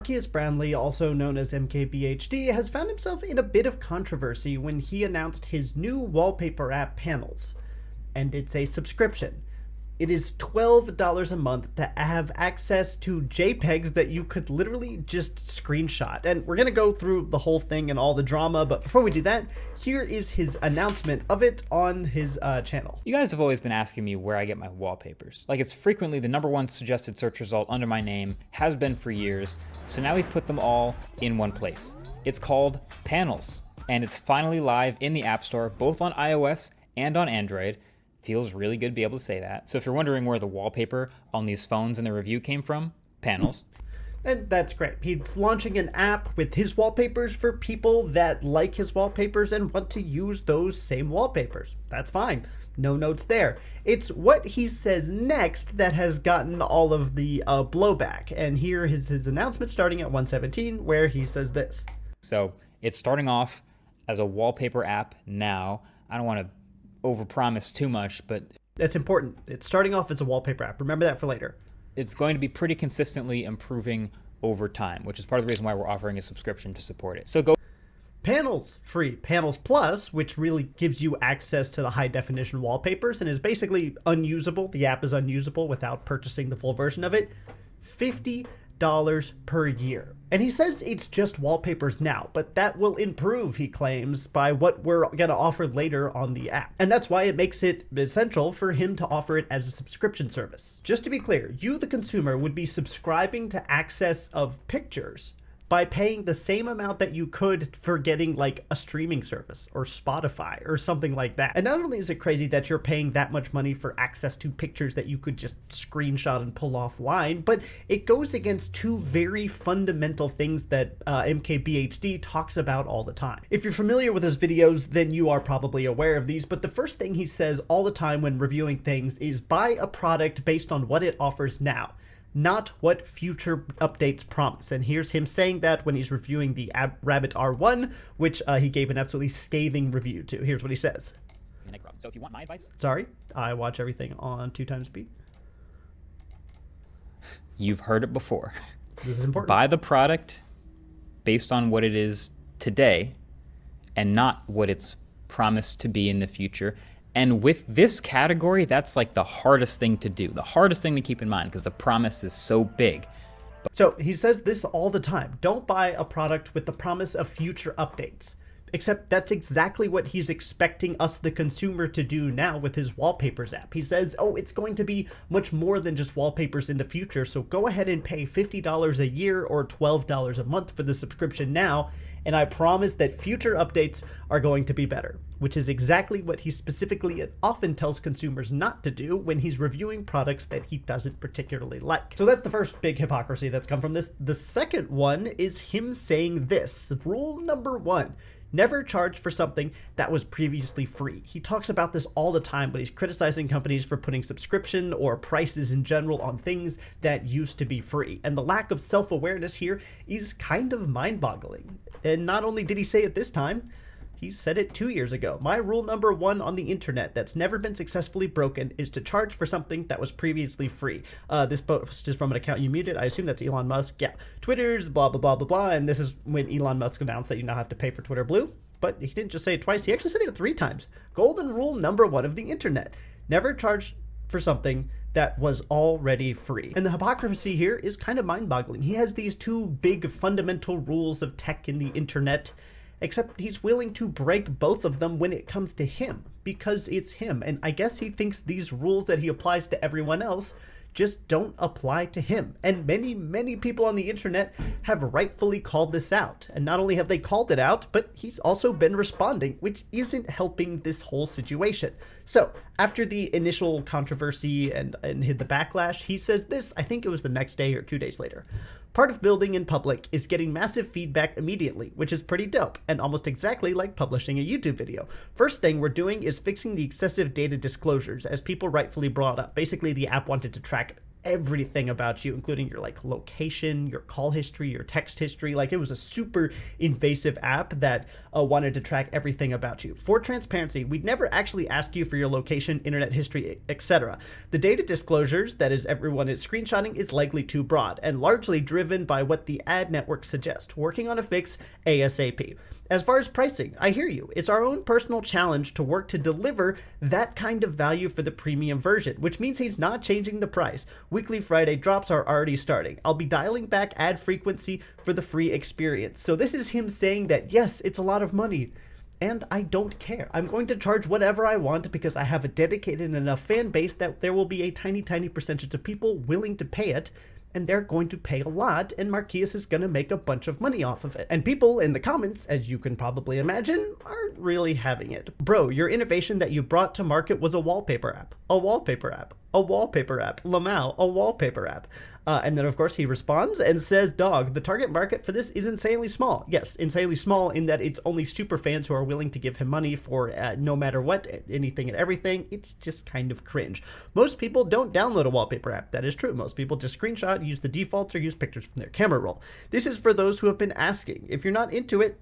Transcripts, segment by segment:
Marquees Brownlee, also known as MKBHD, has found himself in a bit of controversy when he announced his new wallpaper app, Panels. And it's a subscription. It is $12 a month to have access to JPEGs that you could literally just screenshot. And we're going to go through the whole thing and all the drama, but before we do that, here is his announcement of it on his channel. You guys have always been asking me where I get my wallpapers. Like, it's frequently the #1 suggested search result under my name, has been for years, so now we've put them all in one place. It's called Panels, and it's finally live in the App Store, both on iOS and on Android. Feels really good to be able to say that. So if you're wondering where the wallpaper on these phones in the review came from, Panels. And that's great. He's launching an app with his wallpapers for people that like his wallpapers and want to use those same wallpapers. That's fine. No notes there. It's what he says next that has gotten all of the blowback. And here is his announcement starting at 1:17, where he says this. So it's starting off as a wallpaper app now. I don't want to overpromise too much, but that's important. It's starting off as a wallpaper app. Remember that for later. It's going to be pretty consistently improving over time, which is part of the reason why we're offering a subscription to support it. So go Panels free. Panels Plus, which really gives you access to the high definition wallpapers and is basically unusable. The app is unusable without purchasing the full version of it. $50 per year. And he says it's just wallpapers now, but that will improve, he claims, by what we're going to offer later on the app. And that's why it makes it essential for him to offer it as a subscription service. Just to be clear, you, the consumer, would be subscribing to access of pictures by paying the same amount that you could for getting like a streaming service or Spotify or something like that. And not only is it crazy that you're paying that much money for access to pictures that you could just screenshot and pull offline, but it goes against two very fundamental things that MKBHD talks about all the time. If you're familiar with his videos, then you are probably aware of these, but the first thing he says all the time when reviewing things is buy a product based on what it offers now, not what future updates promise. And here's him saying that when he's reviewing the Rabbit R1, which he gave an absolutely scathing review to. Here's what he says. So if you want my advice... Sorry, I watch everything on 2x speed. You've heard it before. This is important. Buy the product based on what it is today and not what it's promised to be in the future. And with this category, that's like the hardest thing to do, the hardest thing to keep in mind, because the promise is so big. So he says this all the time. Don't buy a product with the promise of future updates. Except that's exactly what he's expecting us, the consumer, to do now with his wallpapers app. He says, oh, it's going to be much more than just wallpapers in the future, so go ahead and pay $50 a year or $12 a month for the subscription now, and I promise that future updates are going to be better, which is exactly what he specifically and often tells consumers not to do when he's reviewing products that he doesn't particularly like. So that's the first big hypocrisy that's come from this. The second one is him saying this, rule number 1. Never charge for something that was previously free. He talks about this all the time, but he's criticizing companies for putting subscription or prices in general on things that used to be free. And the lack of self-awareness here is kind of mind-boggling. And not only did he say it this time, he said it 2 years ago. My rule number 1 on the internet that's never been successfully broken is to charge for something that was previously free. This post is from an account you muted. I assume that's Elon Musk. Yeah, Twitter's blah, blah, blah, blah, blah. And this is when Elon Musk announced that you now have to pay for Twitter Blue. But he didn't just say it twice. He actually said it 3 times. Golden rule number 1 of the internet. Never charge for something that was already free. And the hypocrisy here is kind of mind-boggling. He has these 2 big fundamental rules of tech in the internet, except he's willing to break both of them when it comes to him, because it's him. And I guess he thinks these rules that he applies to everyone else just don't apply to him. And many, many people on the internet have rightfully called this out. And not only have they called it out, but he's also been responding, which isn't helping this whole situation. So after the initial controversy and the backlash, he says this, I think it was the next day or 2 days later. Part of building in public is getting massive feedback immediately, which is pretty dope and almost exactly like publishing a YouTube video. First thing we're doing is fixing the excessive data disclosures, as people rightfully brought up. Basically, the app wanted to track everything about you, including your like location, your call history, your text history. Like, it was a super invasive app that wanted to track everything about you. For transparency, we'd never actually ask you for your location, internet history, etc. The data disclosures that is everyone is screenshotting is likely too broad and largely driven by what the ad network suggests. Working on a fix ASAP. As far as pricing, I hear you. It's our own personal challenge to work to deliver that kind of value for the premium version, which means he's not changing the price. Weekly Friday drops are already starting. I'll be dialing back ad frequency for the free experience. So this is him saying that, yes, it's a lot of money, and I don't care. I'm going to charge whatever I want because I have a dedicated enough fan base that there will be a tiny, tiny percentage of people willing to pay it, and they're going to pay a lot, and Marquees is going to make a bunch of money off of it. And people in the comments, as you can probably imagine, aren't really having it. Bro, your innovation that you brought to market was a wallpaper app. A wallpaper app. A wallpaper app. Lamau, a wallpaper app. And then, of course, he responds and says, dog, the target market for this is insanely small. Yes, insanely small in that it's only super fans who are willing to give him money for no matter what, anything and everything. It's just kind of cringe. Most people don't download a wallpaper app. That is true. Most people just screenshot, use the defaults, or use pictures from their camera roll. This is for those who have been asking. If you're not into it,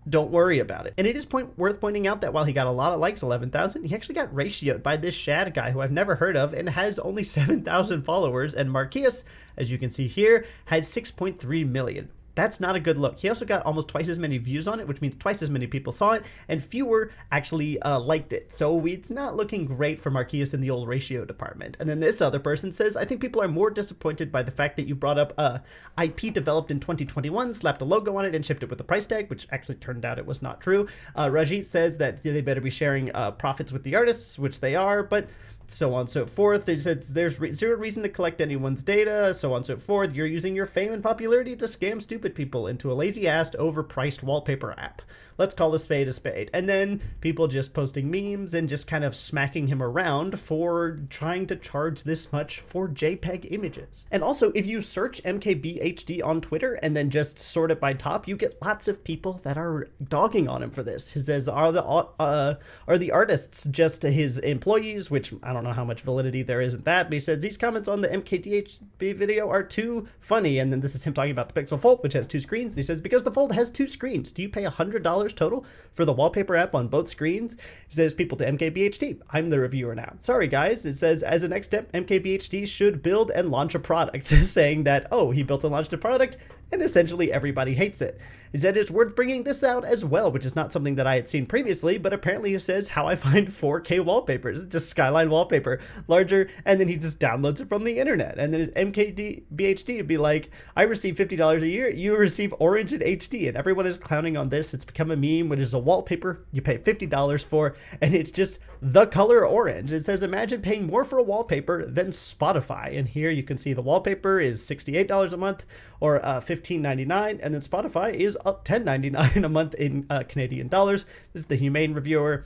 don't worry about it. And it is worth pointing out that while he got a lot of likes, 11,000, he actually got ratioed by this Shad guy who I've never heard of and has only 7,000 followers. And Marquees, as you can see here, has 6.3 million. That's not a good look. He also got almost twice as many views on it, which means twice as many people saw it, and fewer actually liked it. So it's not looking great for Marquees in the old ratio department. And then this other person says, I think people are more disappointed by the fact that you brought up IP developed in 2021, slapped a logo on it, and shipped it with a price tag, which actually turned out it was not true. Rajit says that they better be sharing profits with the artists, which they are, but so on and so forth. It says there's zero reason to collect anyone's data, so on and so forth. You're using your fame and popularity to scam stupid people into a lazy-assed, overpriced wallpaper app. Let's call a spade a spade. And then people just posting memes and just kind of smacking him around for trying to charge this much for JPEG images. And also, if you search MKBHD on Twitter and then just sort it by top, you get lots of people that are dogging on him for this. He says, are the artists just his employees, which I don't know how much validity there is in that, but he says these comments on the MKBHD video are too funny. And then this is him talking about the Pixel Fold, which has two screens. And he says, because the Fold has two screens, do you pay $100 total for the wallpaper app on both screens? He says, people to MKBHD, I'm the reviewer now. Sorry guys. It says, as a next step, MKBHD should build and launch a product, saying that, oh, he built and launched a product and essentially everybody hates it. He said it's worth bringing this out as well, which is not something that I had seen previously, but apparently he says how I find 4K wallpapers, just skyline wallpaper, larger, and then he just downloads it from the internet. And then MKBHD would be like, I receive $50 a year, you receive orange and HD, and everyone is clowning on this. It's become a meme, which is a wallpaper you pay $50 for, and it's just the color orange. It says, imagine paying more for a wallpaper than Spotify. And here you can see the wallpaper is $68 a month, or $15.99, and then Spotify is up $10.99 a month in Canadian dollars. This is the Humane reviewer.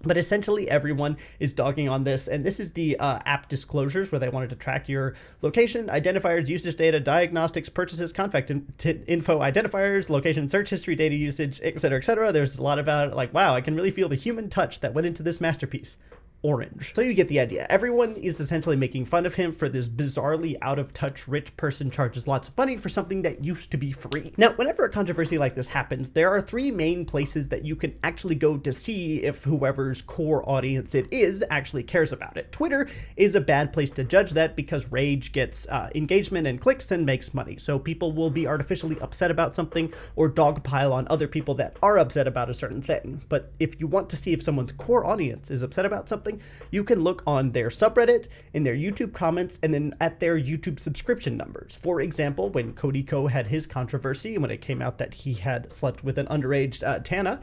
But essentially everyone is dogging on this, and this is the app disclosures where they wanted to track your location, identifiers, usage data, diagnostics, purchases, contact info, identifiers, location, search history, data usage, etc., etc. There's a lot about it, like, wow, I can really feel the human touch that went into this masterpiece. Orange. So you get the idea. Everyone is essentially making fun of him for this bizarrely out-of-touch rich person charges lots of money for something that used to be free. Now, whenever a controversy like this happens, there are three main places that you can actually go to see if whoever's core audience it is actually cares about it. Twitter is a bad place to judge that because rage gets engagement and clicks and makes money. So people will be artificially upset about something or dogpile on other people that are upset about a certain thing. But if you want to see if someone's core audience is upset about something, you can look on their subreddit, in their YouTube comments, and then at their YouTube subscription numbers. For example, when Cody Ko had his controversy, when it came out that he had slept with an underage Tana,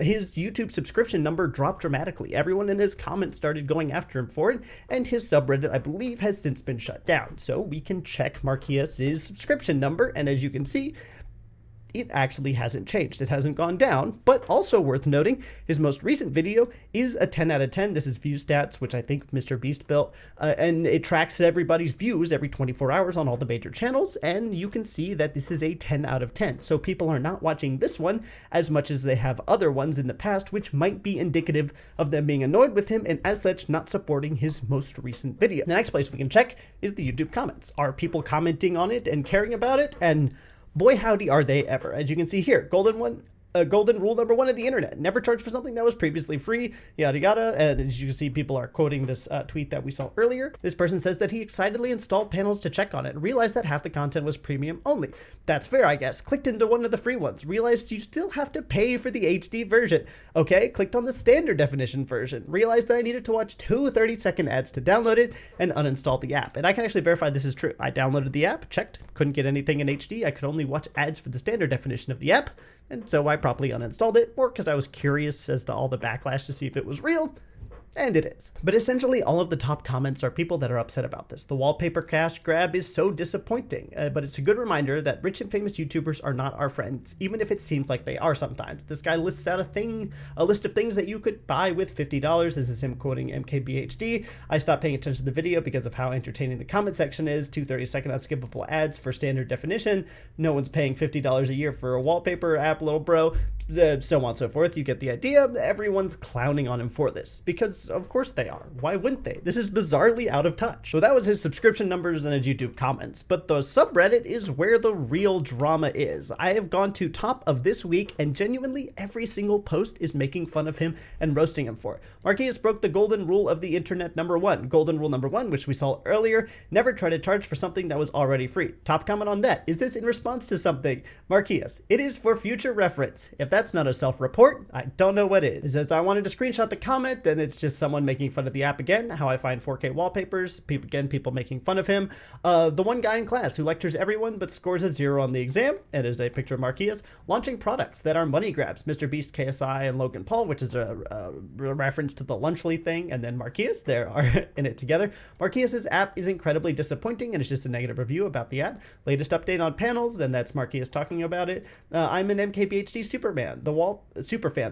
his YouTube subscription number dropped dramatically. Everyone in his comments started going after him for it, and his subreddit, I believe, has since been shut down. So we can check Marquees' subscription number, and as you can see, it actually hasn't changed. It hasn't gone down. But also worth noting, his most recent video is a 10 out of 10. This is view stats, which I think Mr. Beast built, and it tracks everybody's views every 24 hours on all the major channels, and you can see that this is a 10 out of 10. So people are not watching this one as much as they have other ones in the past, which might be indicative of them being annoyed with him and as such not supporting his most recent video. The next place we can check is the YouTube comments. Are people commenting on it and caring about it? And boy, howdy are they ever. As you can see here, golden rule number 1 of the internet: never charge for something that was previously free, yada yada. And as you can see, people are quoting this tweet that we saw earlier. This person says that he excitedly installed panels to check on it, realized that half the content was premium only. That's fair, I guess. Clicked into one of the free ones, realized you still have to pay for the HD version. Okay, clicked on the standard definition version, realized that I needed to watch 2 30-second ads to download it, and uninstalled the app. And I can actually verify this is true. I downloaded the app, checked, couldn't get anything in HD. I could only watch ads for the standard definition of the app, and so I promptly uninstalled it, or because I was curious as to all the backlash to see if it was real. And it is. But essentially, all of the top comments are people that are upset about this. The wallpaper cash grab is so disappointing, but it's a good reminder that rich and famous YouTubers are not our friends, even if it seems like they are sometimes. This guy lists out a list of things that you could buy with $50. This is him quoting MKBHD. I stopped paying attention to the video because of how entertaining the comment section is. 2 30-second unskippable ads for standard definition. No one's paying $50 a year for a wallpaper app, little bro. So on and so forth. You get the idea. Everyone's clowning on him for this because of course they are. Why wouldn't they? This is bizarrely out of touch. So that was his subscription numbers and his YouTube comments, but the subreddit is where the real drama is. I have gone to top of this week and genuinely every single post is making fun of him and roasting him for it. Marquees broke the golden rule of the internet number 1. Golden rule number 1, which we saw earlier: never try to charge for something that was already free. Top comment on that: is this in response to something? Marquees: it is for future reference. If that's not a self-report, I don't know what is. He says, I wanted to screenshot the comment, and it's just someone making fun of the app again, how I find 4K wallpapers, people making fun of him. The one guy in class who lectures everyone but scores a 0 on the exam. It is a picture of Marquees launching products that are money grabs. Mr. Beast, KSI, and Logan Paul, which is a reference to the Lunchly thing, and then Marquees, they are in it together. Marquees' app is incredibly disappointing, and it's just a negative review about the app. Latest update on panels, and that's Marquees talking about it. I'm an MKBHD superfan.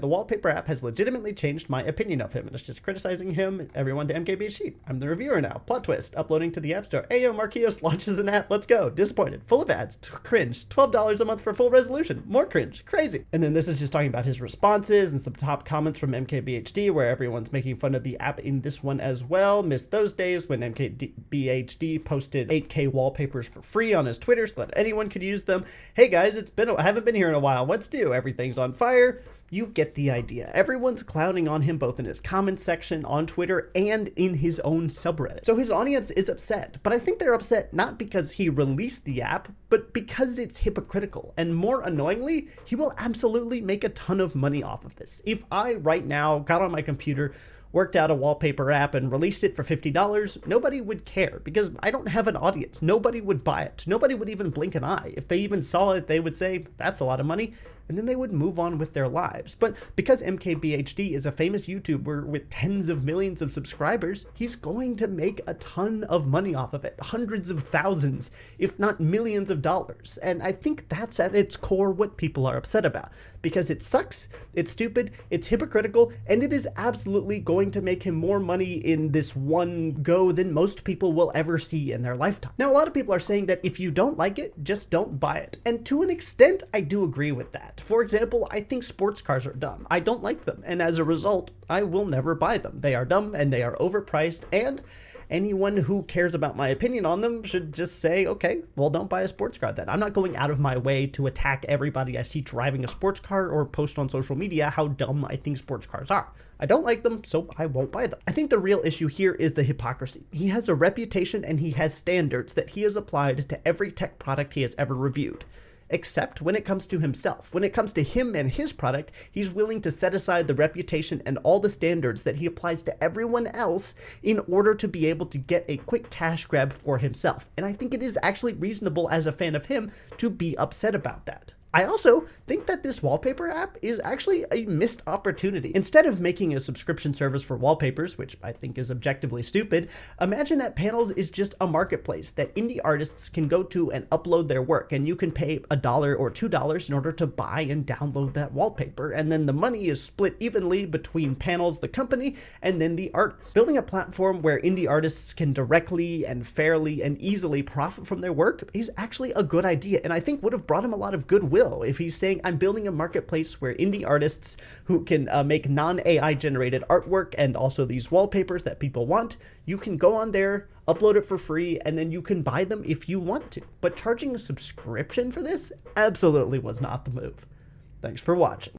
The wallpaper app has legitimately changed my opinion of him, and it's just criticizing him. Everyone to MKBHD. I'm the reviewer now. Plot twist. Uploading to the App Store. Ayo, Marquees launches an app. Let's go. Disappointed. Full of ads. Cringe. $12 a month for full resolution. More cringe. Crazy. And then this is just talking about his responses and some top comments from MKBHD where everyone's making fun of the app in this one as well. Missed those days when MKBHD posted 8K wallpapers for free on his Twitter so that anyone could use them. Hey guys, I haven't been here in a while. What's new? Everything's on fire. You get the idea. Everyone's clowning on him both in his comments section on Twitter and in his own subreddit. So his audience is upset, but I think they're upset not because he released the app, but because it's hypocritical. And more annoyingly, he will absolutely make a ton of money off of this. If I right now got on my computer, worked out a wallpaper app and released it for $50, nobody would care because I don't have an audience. Nobody would buy it. Nobody would even blink an eye. If they even saw it, they would say, that's a lot of money, and then they would move on with their lives. But because MKBHD is a famous YouTuber with tens of millions of subscribers, he's going to make a ton of money off of it. Hundreds of thousands, if not millions of dollars. And I think that's at its core what people are upset about. Because it sucks, it's stupid, it's hypocritical, and it is absolutely going to make him more money in this one go than most people will ever see in their lifetime. Now, a lot of people are saying that if you don't like it, just don't buy it. And to an extent, I do agree with that. For example, I think sports cars are dumb. I don't like them, and as a result, I will never buy them. They are dumb, and they are overpriced, and anyone who cares about my opinion on them should just say, okay, well, don't buy a sports car then. I'm not going out of my way to attack everybody I see driving a sports car or post on social media how dumb I think sports cars are. I don't like them, so I won't buy them. I think the real issue here is the hypocrisy. He has a reputation and he has standards that he has applied to every tech product he has ever reviewed. Except when it comes to himself. When it comes to him and his product, he's willing to set aside the reputation and all the standards that he applies to everyone else in order to be able to get a quick cash grab for himself. And I think it is actually reasonable as a fan of him to be upset about that. I also think that this wallpaper app is actually a missed opportunity. Instead of making a subscription service for wallpapers, which I think is objectively stupid, imagine that Panels is just a marketplace that indie artists can go to and upload their work, and you can pay $1 or $2 in order to buy and download that wallpaper, and then the money is split evenly between Panels, the company, and then the artists. Building a platform where indie artists can directly and fairly and easily profit from their work is actually a good idea, and I think would have brought him a lot of goodwill if he's saying, I'm building a marketplace where indie artists who can make non-AI generated artwork and also these wallpapers that people want, you can go on there, upload it for free, and then you can buy them if you want to. But charging a subscription for this absolutely was not the move. Thanks for watching.